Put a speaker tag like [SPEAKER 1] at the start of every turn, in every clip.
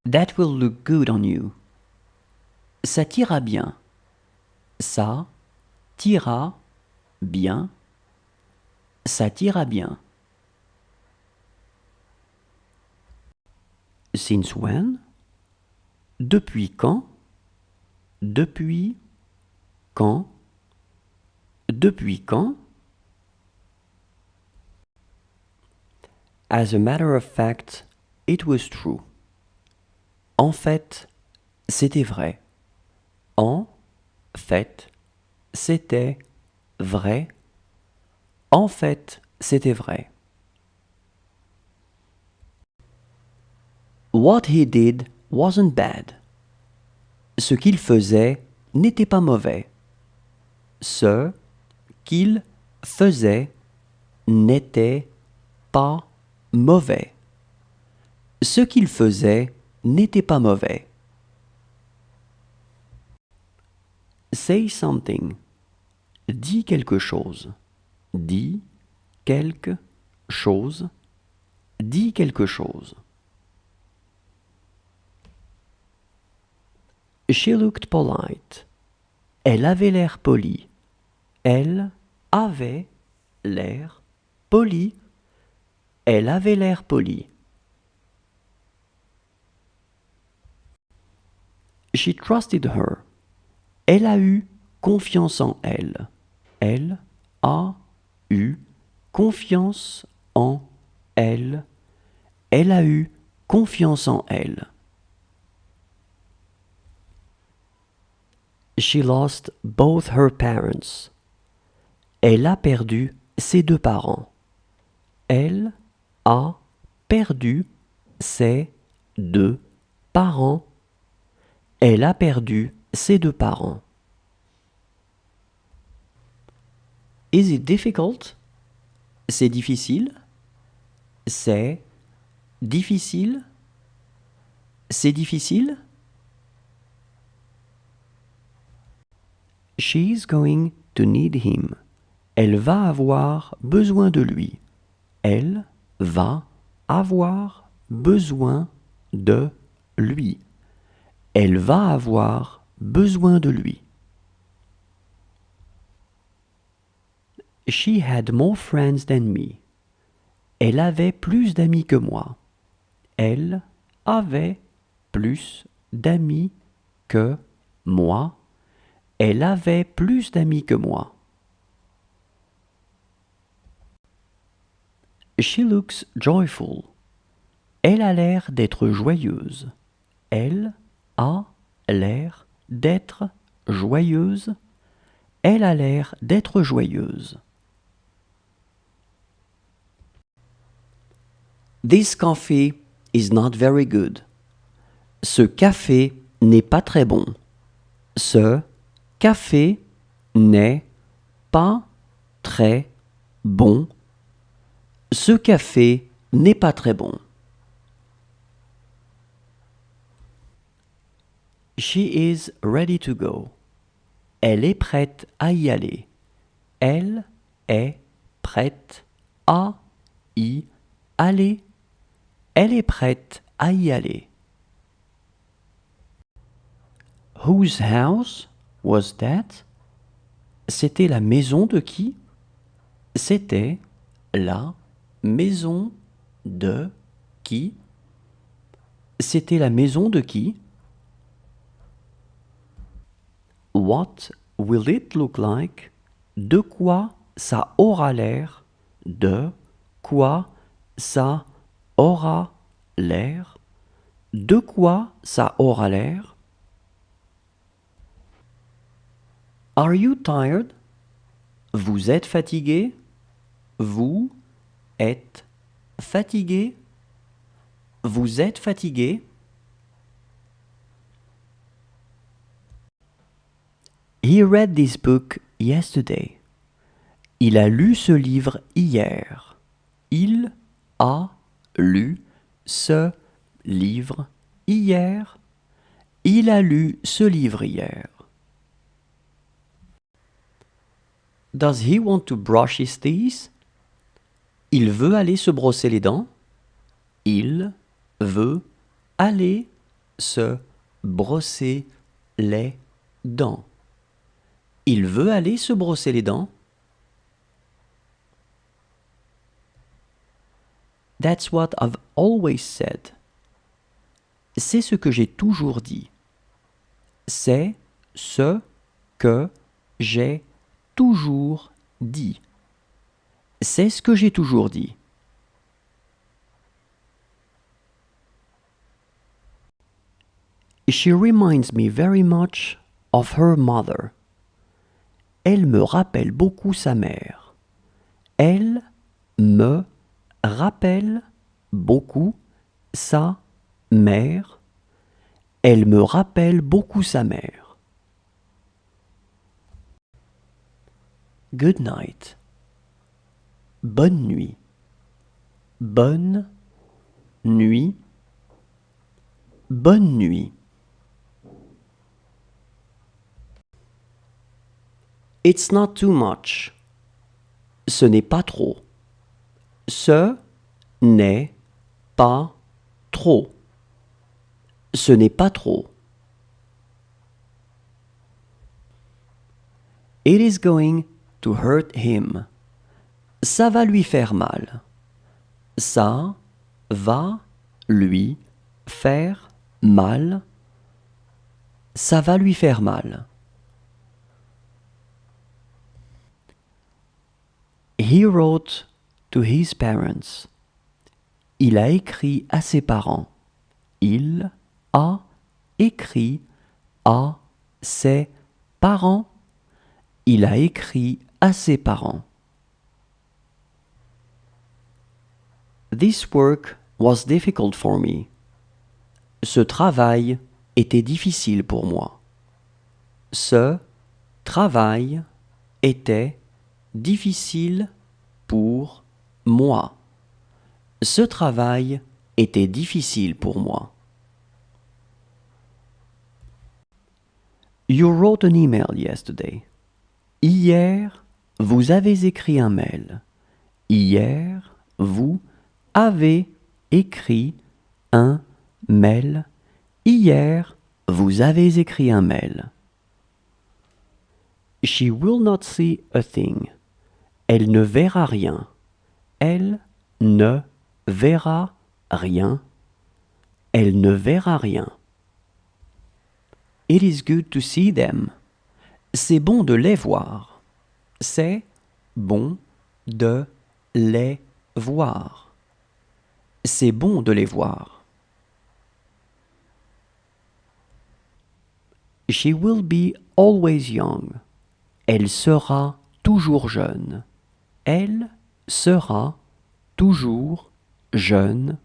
[SPEAKER 1] That will look good on you. Ça t'ira bien. Ça t'ira bien. Ça t'ira bien. Since when? Depuis quand? Depuis quand? Depuis quand? As a matter of fact, it was true. En fait, c'était vrai. En fait, c'était vrai. En fait, c'était vrai. What he did wasn't bad. Ce qu'il faisait n'était pas mauvais. Ce qu'il faisait n'était pas mauvais. Ce qu'il faisait n'était pas mauvais. Say something. Dis quelque chose. Dis quelque chose. Dis quelque chose. She looked polite. Elle avait l'air polie. Elle avait l'air polie. Elle avait l'air polie. She trusted her. Elle a eu confiance en elle. Elle a eu confiance en elle. Elle a eu confiance en elle. She lost both her parents. Elle a perdu ses deux parents. Elle a perdu ses deux parents. Elle a perdu ses deux parents. Is it difficult? C'est difficile. C'est difficile. C'est difficile. She's going to need him. Elle va avoir besoin de lui. Elle va avoir besoin de lui. Elle va avoir besoin de lui. She had more friends than me. Elle avait plus d'amis que moi. Elle avait plus d'amis que moi. Elle avait plus d'amis que moi. She looks joyful. Elle a l'air d'être joyeuse. Elle a l'air d'être joyeuse. Elle a l'air d'être joyeuse. This coffee is not very good. Ce café n'est pas très bon. Ce café n'est pas très bon. Ce café n'est pas très bon. She is ready to go. Elle est prête à y aller. Elle est prête à y aller. Elle est prête à y aller. Whose house was that? C'était la maison de qui? C'était la maison de qui? C'était la maison de qui? What will it look like? De quoi ça aura l'air? De quoi ça aura l'air? De quoi ça aura l'air? Are you tired? Vous êtes fatigué? Vous êtes fatigué? Vous êtes fatigué? He read this book yesterday. Il a lu ce livre hier. Il a lu ce livre hier. Il a lu ce livre hier. Does he want to brush his teeth? Il veut aller se brosser les dents. Il veut aller se brosser les dents. Il veut aller se brosser les dents. That's what I've always said. C'est ce que j'ai toujours dit. C'est ce que j'ai toujours dit. C'est ce que j'ai toujours dit. She reminds me very much of her mother. Elle me rappelle beaucoup sa mère. Elle me rappelle beaucoup sa mère. Elle me rappelle beaucoup sa mère. Good night. Bonne nuit. Bonne nuit. Bonne nuit. It's not too much. Ce n'est pas trop. Ce n'est pas trop. Ce n'est pas trop. It is going to hurt him. Ça va lui faire mal. Ça va lui faire mal. Ça va lui faire mal. He wrote to his parents. Il a écrit à ses parents. Il a écrit à ses parents. Il a écrit à ses parents. This work was difficult for me. Ce travail était difficile pour moi. Ce travail était difficile pour moi. Ce travail était difficile pour moi. You wrote an email yesterday. Hier, vous avez écrit un mail. Hier, vous avez écrit un mail. Hier, vous avez écrit un mail. She will not see a thing. Elle ne verra rien. Elle ne verra rien. Elle ne verra rien. It is good to see them. C'est bon de les voir. C'est bon de les voir. C'est bon de les voir. She will be always young. Elle sera toujours jeune. Elle sera toujours jeune.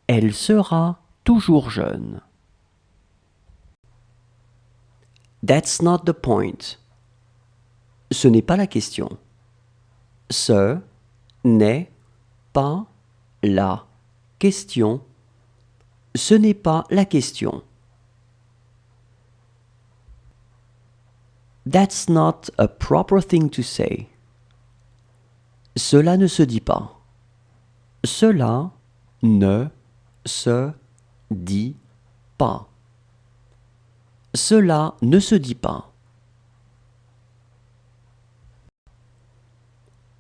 [SPEAKER 1] Elle sera toujours jeune. That's not the point. Ce n'est pas la question. Ce n'est pas la question. Ce n'est pas la question. That's not a proper thing to say. Cela ne se dit pas. Cela ne se dit pas. Cela ne se dit pas.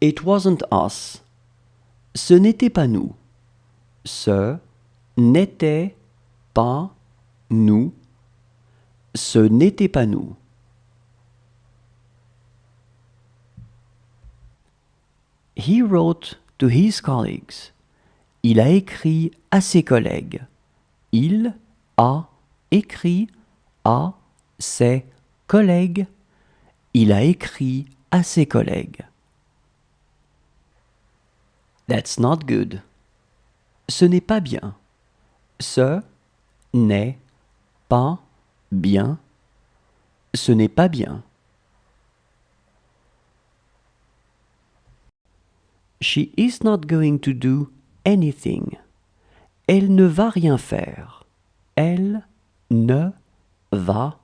[SPEAKER 1] It wasn't us. Ce n'était pas nous. Ce n'était pas nous. Ce n'était pas nous. He wrote to his colleagues. Il a écrit à ses collègues. Il a écrit à ses collègues. Il a écrit à ses collègues. That's not good. Ce n'est pas bien. Ce n'est pas bien. Ce n'est pas bien. She is not going to do anything. Elle ne va rien faire. Elle ne va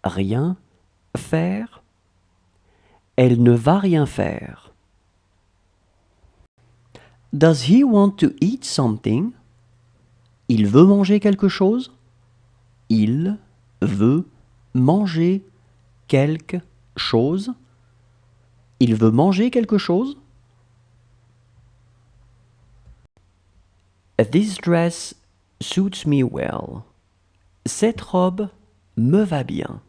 [SPEAKER 1] rien faire. Elle ne va rien faire. Does he want to eat something? Il veut manger quelque chose? Il veut manger quelque chose. Il veut manger quelque chose. This dress suits me well. Cette robe me va bien.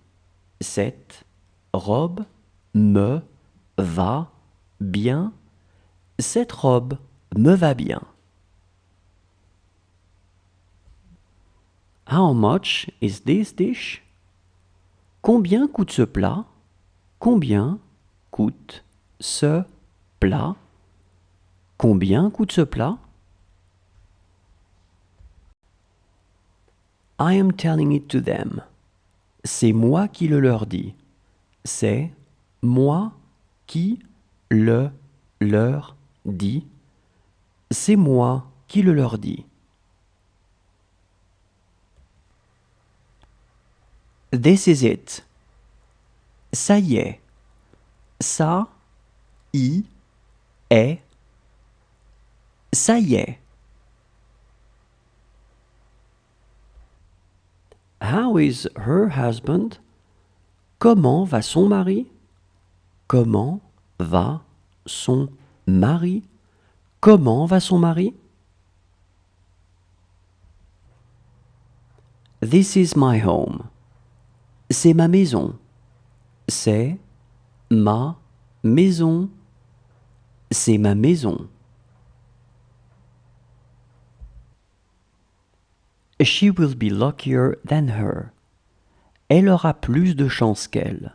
[SPEAKER 1] Cette robe me va bien. Cette robe me va bien. How much is this dish? Combien coûte ce plat? Combien coûte ce plat? Combien coûte ce plat? I am telling it to them. C'est moi qui le leur dis. C'est moi qui le leur dis. C'est moi qui le leur dis. This is it. Ça y est. Ça y est. Ça y est. How is her husband? Comment va son mari? Comment va son mari? Comment va son mari? This is my home. C'est ma maison. C'est ma maison. C'est ma maison. She will be luckier than her. Elle aura plus de chance qu'elle.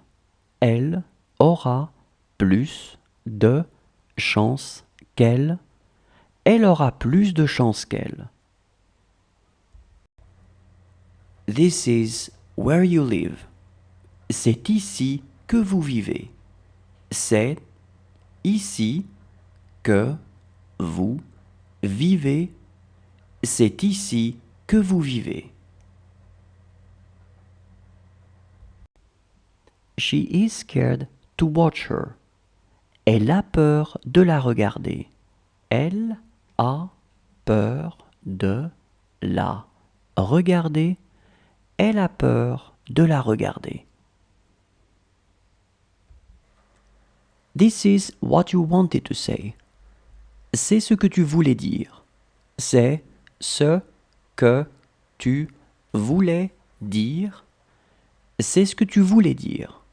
[SPEAKER 1] Elle aura plus de chance qu'elle. Elle aura plus de chance qu'elle. This is where you live. C'est ici que vous vivez. C'est ici que vous vivez. C'est ici que vous vivez. She is scared to watch her. Elle a peur de la regarder. Elle a peur de la regarder. Elle a peur de la regarder. This is what you wanted to say. C'est ce que tu voulais dire. C'est ce que tu voulais dire. C'est ce que tu voulais dire.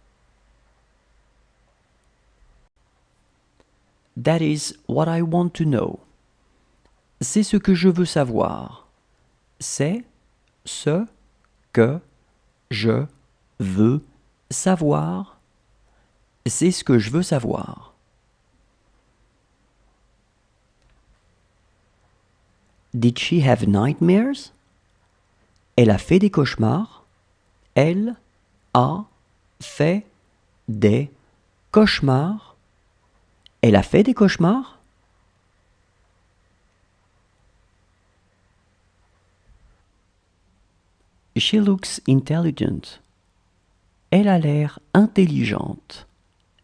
[SPEAKER 1] That is what I want to know. C'est ce que je veux savoir. C'est ce que je veux savoir. C'est ce que je veux savoir. Did she have nightmares? Elle a fait des cauchemars. Elle a fait des cauchemars. Elle a fait des cauchemars? She looks intelligent. Elle a l'air intelligente.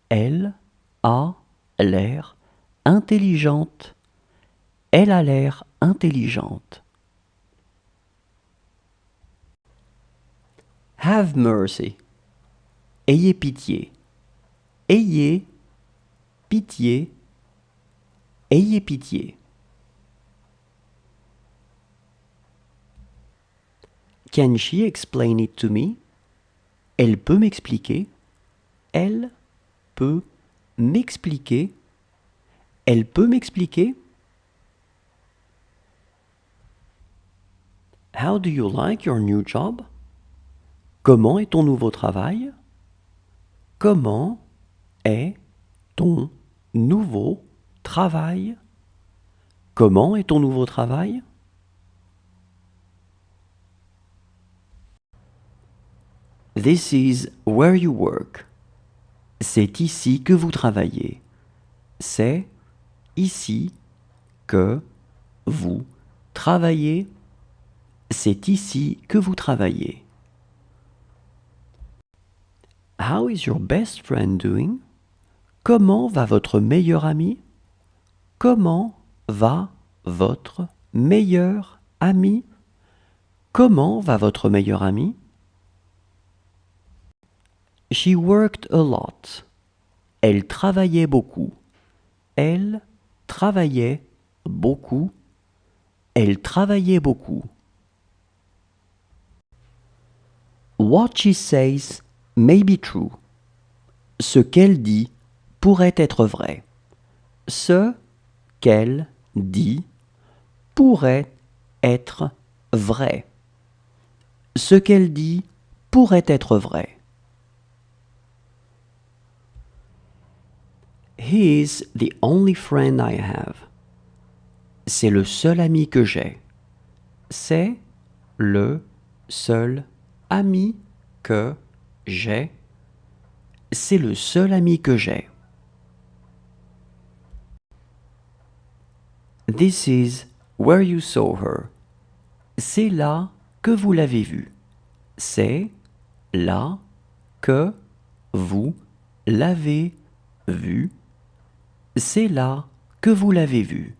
[SPEAKER 1] Elle a l'air intelligente. Elle a l'air intelligente. Have mercy. Ayez pitié. Ayez pitié. Ayez pitié. Can she explain it to me? Elle peut m'expliquer. Elle peut m'expliquer. Elle peut m'expliquer. How do you like your new job? Comment est ton nouveau travail? Comment est ton nouveau travail? Comment est ton nouveau travail? This is where you work. C'est ici que vous travaillez. C'est ici que vous travaillez. C'est ici que vous travaillez. How is your best friend doing? Comment va votre meilleur ami? Comment va votre meilleur ami? Comment va votre meilleure amie? She worked a lot. Elle travaillait beaucoup. Elle travaillait beaucoup. Elle travaillait beaucoup. What she says may be true. Ce qu'elle dit pourrait être vrai. Ce qu'elle dit pourrait être vrai. Ce qu'elle dit pourrait être vrai. He is the only friend I have. C'est le seul ami que j'ai. C'est le seul ami que j'ai. C'est le seul ami que j'ai. This is where you saw her. C'est là que vous l'avez vue. C'est là que vous l'avez vue. C'est là que vous l'avez vue.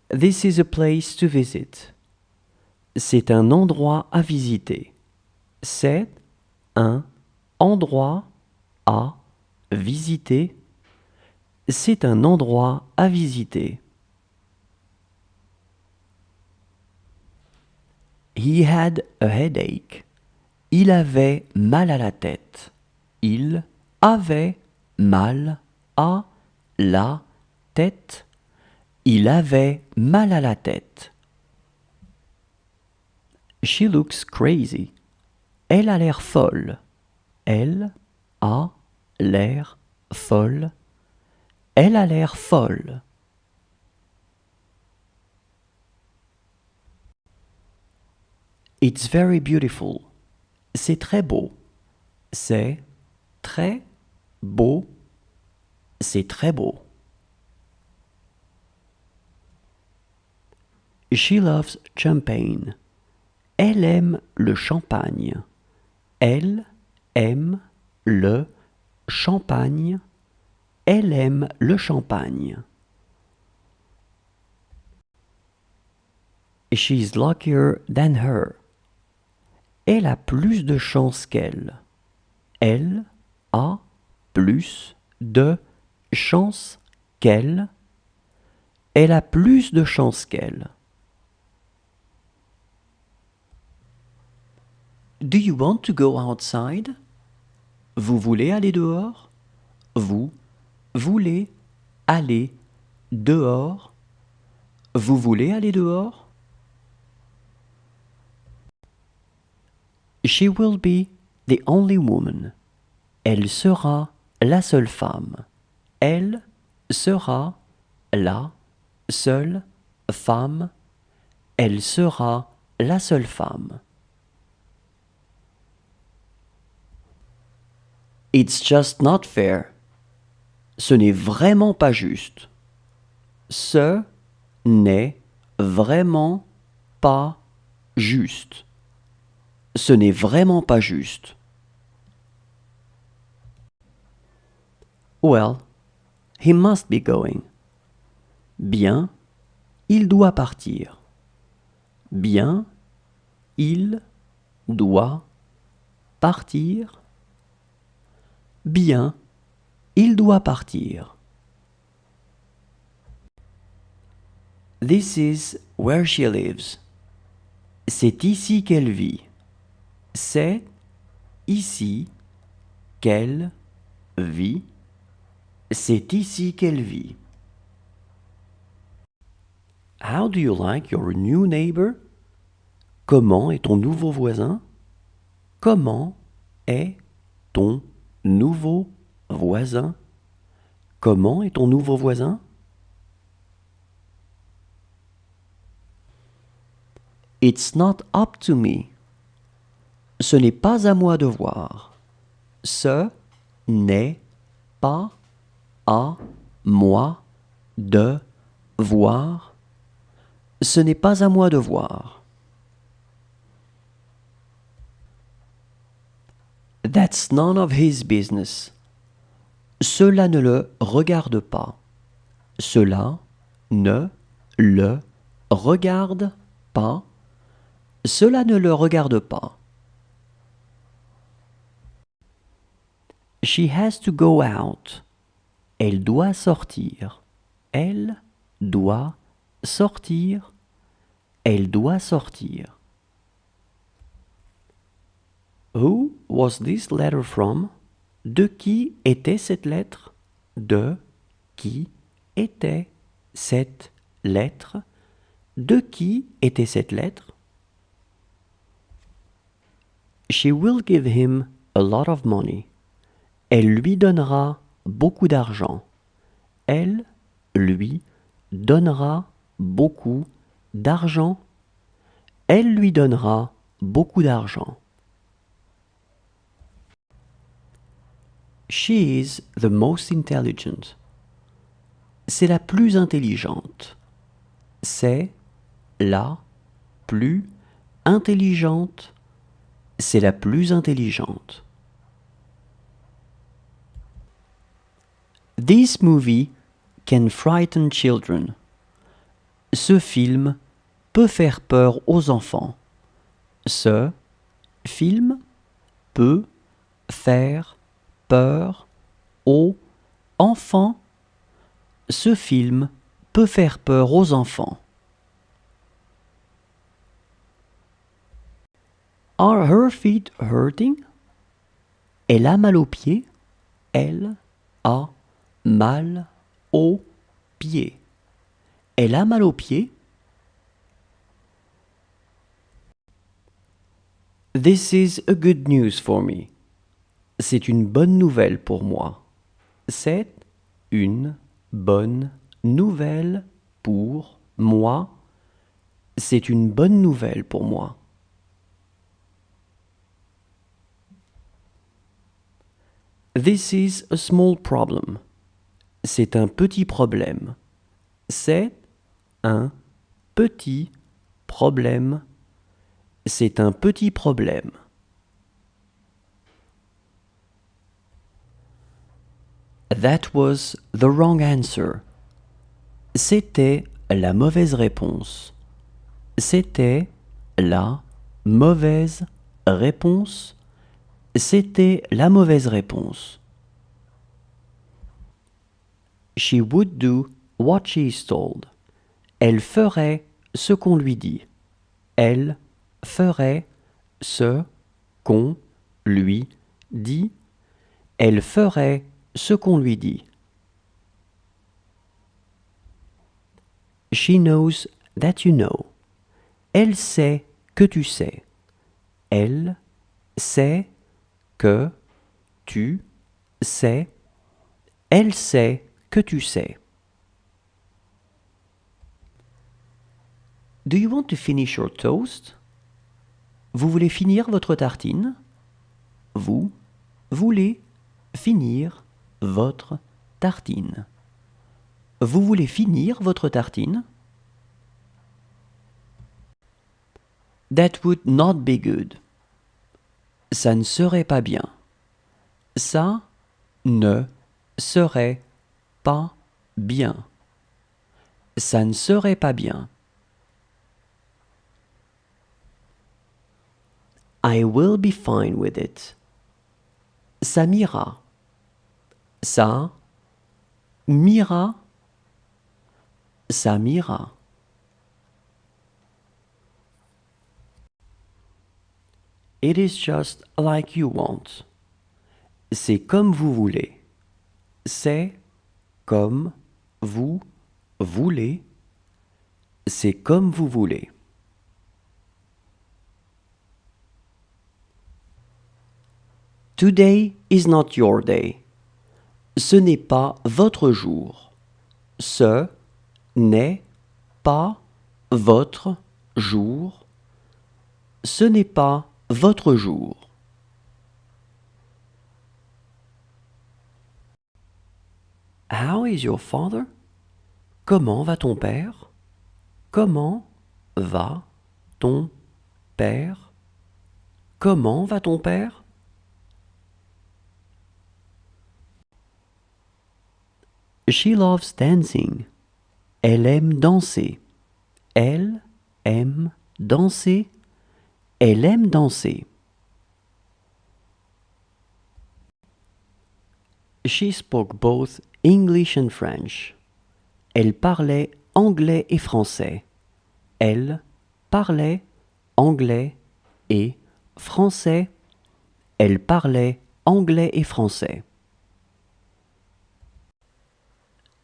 [SPEAKER 1] This is a place to visit. C'est un endroit à visiter. C'est un endroit à visiter. C'est un endroit à visiter. He had a headache. Il avait mal à la tête. Il avait mal à la tête. Il avait mal à la tête. She looks crazy. Elle a l'air folle. Elle a l'air folle. Elle a l'air folle. It's very beautiful. C'est très beau. C'est très beau. C'est très beau. She loves champagne. Elle aime le champagne. Elle aime le champagne. Elle aime le champagne. She's luckier than her. Elle a plus de chance qu'elle. Elle a plus de chance qu'elle. Elle a plus de chance qu'elle. Do you want to go outside? Vous voulez aller dehors? Vous voulez aller dehors? Vous voulez aller dehors? She will be the only woman. Elle sera la seule femme. Elle sera la seule femme. Elle sera la seule femme. It's just not fair. Ce n'est vraiment pas juste. Ce n'est vraiment pas juste. Ce n'est vraiment pas juste. Well, he must be going. Bien, il doit partir. Bien, il doit partir. Bien, il doit partir. This is where she lives. C'est ici qu'elle vit. C'est ici qu'elle vit. C'est ici qu'elle vit. How do you like your new neighbor? Comment est ton nouveau voisin? Comment est ton nouveau voisin? Comment est ton nouveau voisin? It's not up to me. Ce n'est pas à moi de voir. Ce n'est pas à moi de voir. Ce n'est pas à moi de voir. That's none of his business. Cela ne le regarde pas. Cela ne le regarde pas. Cela ne le regarde pas. She has to go out. Elle doit sortir. Elle doit sortir. Elle doit sortir. Who was this letter from? De qui était cette lettre? De qui était cette lettre? De qui était cette lettre? She will give him a lot of money. Elle lui donnera beaucoup d'argent. Elle lui donnera beaucoup d'argent. Elle lui donnera beaucoup d'argent. She is the most intelligent. C'est la plus intelligente. C'est la plus intelligente. C'est la plus intelligente. This movie can frighten children. Ce film peut faire peur aux enfants. Ce film peut faire peur aux enfants. Ce film peut faire peur aux enfants. Are her feet hurting? Elle a mal aux pieds. Elle a mal aux pieds. Elle a mal aux pieds. This is a good news for me. C'est une bonne nouvelle pour moi. C'est une bonne nouvelle pour moi. C'est une bonne nouvelle pour moi. This is a small problem. C'est un petit problème. C'est un petit problème. C'est un petit problème. That was the wrong answer. C'était la mauvaise réponse. C'était la mauvaise réponse. C'était la mauvaise réponse. She would do what she is told. Elle ferait ce qu'on lui dit. Elle ferait ce qu'on lui dit. Elle ferait ce qu'on lui dit. She knows that you know. Elle sait que tu sais. Elle sait que tu sais. Elle sait que tu sais. Do you want to finish your toast? Vous voulez finir votre tartine? Vous voulez finir votre tartine? Vous voulez finir votre tartine? That would not be good. Ça ne serait pas bien. Ça ne serait pas bien. Ça ne serait pas bien. I will be fine with it. Ça m'ira. Ça m'ira. Ça m'ira. It is just like you want. C'est comme vous voulez. C'est comme vous voulez. C'est comme vous voulez. Today is not your day. Ce n'est pas votre jour. Ce n'est pas votre jour. Ce n'est pas votre jour. How is your father? Comment va ton père? Comment va ton père? Comment va ton père? She loves dancing. Elle aime danser. Elle aime danser. Elle aime danser. She spoke both English and French. Elle parlait anglais et français. Elle parlait anglais et français. Elle parlait anglais et français.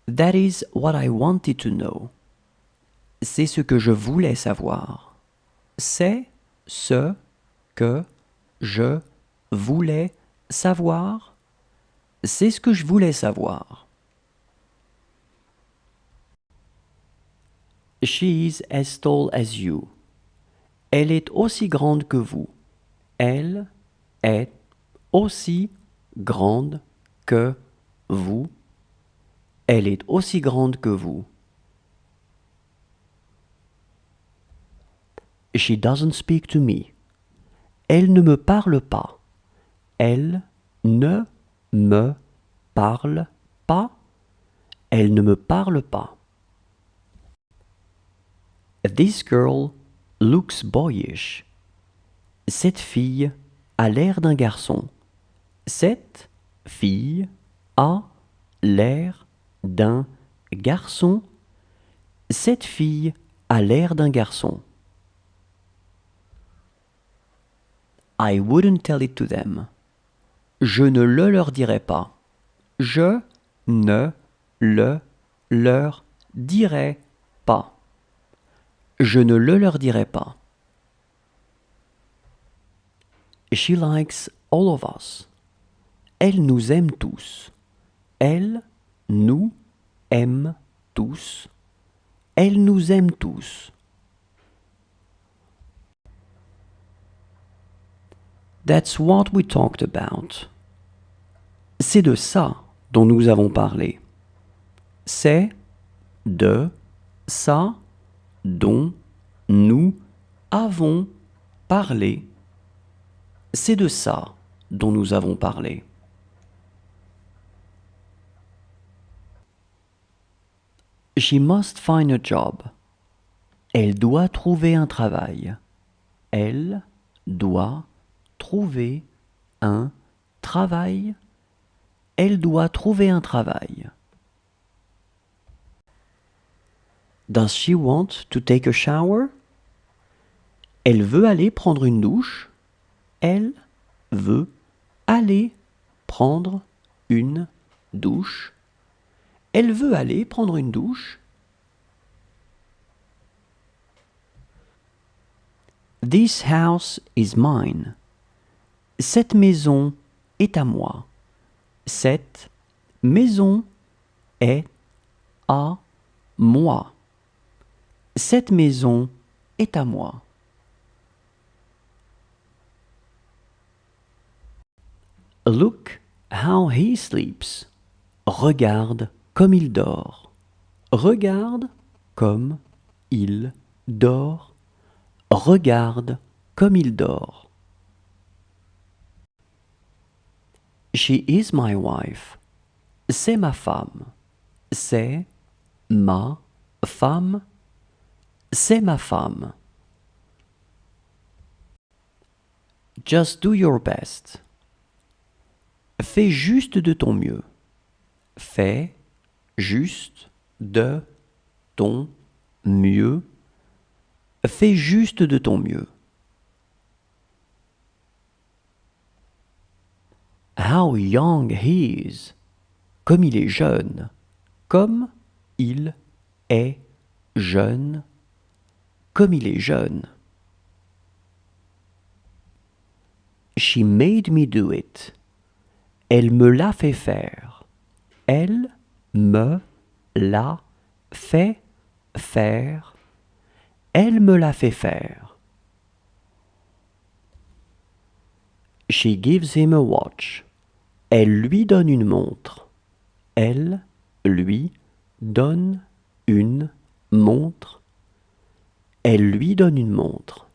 [SPEAKER 1] That is what I wanted to know. C'est ce que je voulais savoir. C'est ce que je voulais savoir. C'est ce que je voulais savoir. She's as tall as you. Elle est aussi grande que vous. Elle est aussi grande que vous. Elle est aussi grande que vous. She doesn't speak to me. Elle ne me parle pas. Elle ne me parle pas. Elle ne me parle pas. This girl looks boyish. Cette fille a l'air d'un garçon. Cette fille a l'air d'un garçon. Cette fille a l'air d'un garçon. I wouldn't tell it to them. Je ne le leur dirai pas. Je ne le leur dirai pas. Je ne le leur dirai pas. She likes all of us. Elle nous aime tous. Elle nous aime tous. Elle nous aime tous. That's what we talked about. C'est de ça dont nous avons parlé. C'est de ça dont nous avons parlé. C'est de ça dont nous avons parlé. She must find a job. Elle doit trouver un travail. Elle doit trouver un travail. Elle doit trouver un travail. Does she want to take a shower? Elle veut aller prendre une douche. Elle veut aller prendre une douche. Elle veut aller prendre une douche. This house is mine. Cette maison est à moi. Cette maison est à moi. Cette maison est à moi. Look how he sleeps. Regarde comme il dort. Regarde comme il dort. Regarde comme il dort. She is my wife. C'est ma femme. C'est ma femme. C'est ma femme. Just do your best. Fais juste de ton mieux. Fais juste de ton mieux. Fais juste de ton mieux. How young he is. Comme il est jeune. Comme il est jeune. Comme il est jeune. She made me do it. Elle me l'a fait faire. Elle me l'a fait faire. Elle me l'a fait faire. She gives him a watch. Elle lui donne une montre. Elle lui donne une montre. Elle lui donne une montre.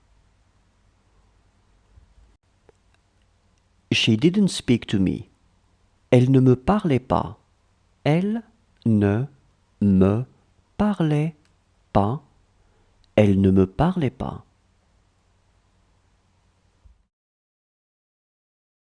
[SPEAKER 1] She didn't speak to me. Elle ne me parlait pas. Elle ne me parlait pas. Elle ne me parlait pas.